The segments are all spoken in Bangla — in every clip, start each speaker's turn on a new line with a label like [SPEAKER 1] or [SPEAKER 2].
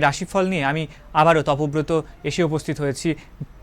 [SPEAKER 1] রাশিফল নিয়ে আমি আবারও তপব্রত এসে উপস্থিত হয়েছি।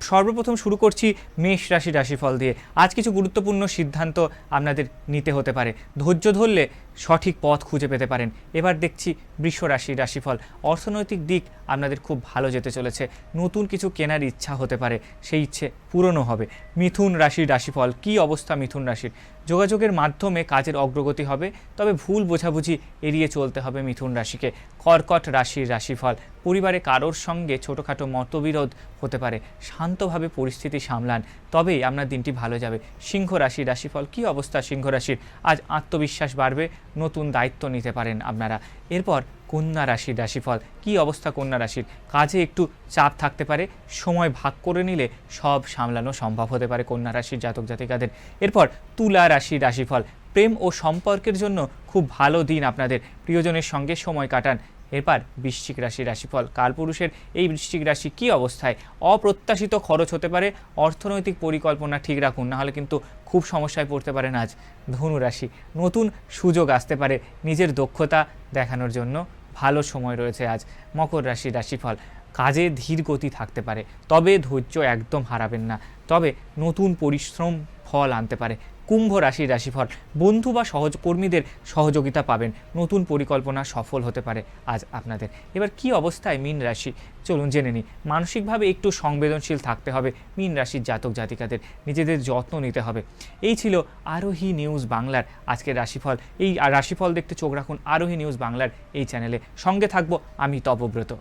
[SPEAKER 1] সর্বপ্রথম শুরু করছি মেষ রাশির রাশিফল দিয়ে। আজ কিছু গুরুত্বপূর্ণ সিদ্ধান্ত আপনাদের নিতে হতে পারে, ধৈর্য ধরলে সঠিক পথ খুঁজে পেতে পারেন। এবার দেখছি বৃষ রাশির রাশিফল। অর্থনৈতিক দিক আপনাদের খুব ভালো যেতে চলেছে, নতুন কিছু কেনার ইচ্ছা হতে পারে, সেই ইচ্ছে পূরণও হবে। মিথুন রাশির রাশিফল। কী অবস্থা মিথুন রাশির? যোগাযোগের মাধ্যমে কাজের অগ্রগতি হবে, তবে ভুল বোঝাবুঝি এড়িয়ে চলতে হবে মিথুন রাশিকে। কর্কট রাশির রাশিফল। পরিবারে কারোর সঙ্গে ছোটোখাটো মতবিরোধ হতে পারে, শান্তভাবে পরিস্থিতি সামলান, তবেই আপনার দিনটি ভালো যাবে। সিংহ রাশির রাশিফল। কী অবস্থা সিংহ রাশির? আজ আত্মবিশ্বাস বাড়বে, নতুন দায়িত্ব নিতে পারেন আপনারা। এরপর কন্যা রাশির রাশিফল। কী অবস্থা কন্যা রাশির? কাজে একটু চাপ থাকতে পারে, সময় ভাগ করে নিলে সব সামলানো সম্ভব হতে পারে কন্যা রাশির জাতক জাতিকাদের। এরপর তুলা রাশির রাশিফল। প্রেম ও সম্পর্কের জন্য খুব ভালো দিন আপনাদের, প্রিয়জনের সঙ্গে সময় কাটান। এরপর বৃশ্চিক রাশির রাশিফল। কালপুরুষের এই বৃশ্চিক রাশি কী অবস্থায়? অপ্রত্যাশিত খরচ হতে পারে, অর্থনৈতিক পরিকল্পনা ঠিক রাখুন, নাহলে কিন্তু খুব সমস্যায় পড়তে পারেন আজ। ধনু রাশি। নতুন সুযোগ আসতে পারে, নিজের দক্ষতা দেখানোর জন্য ভালো সময় রয়েছে আজ। মকর রাশির রাশিফল। কাজে ধীর গতি থাকতে পারে, তবে ধৈর্য একদম হারাবেন না, তবে নতুন পরিশ্রম ফল আনতে পারে। কুম্ভ রাশির রাশিফল। বন্ধু বা সহকর্মীদের সহযোগিতা পাবেন, নতুন পরিকল্পনা সফল হতে পারে আজ আপনাদের। এবার কি অবস্থায় মীন রাশি? চলুন জেনে নিই। মানসিকভাবে একটু সংবেদনশীল থাকতে হবে মীন রাশির জাতক জাতিকাদের, নিজেদের যত্ন নিতে হবে। এই ছিল আরোহী নিউজ বাংলার আজকের রাশিফল। এই রাশিফল দেখতে চোখ রাখুন আরোহী নিউজ বাংলার এই চ্যানেলে। সঙ্গে থাকবো আমি তপব্রত।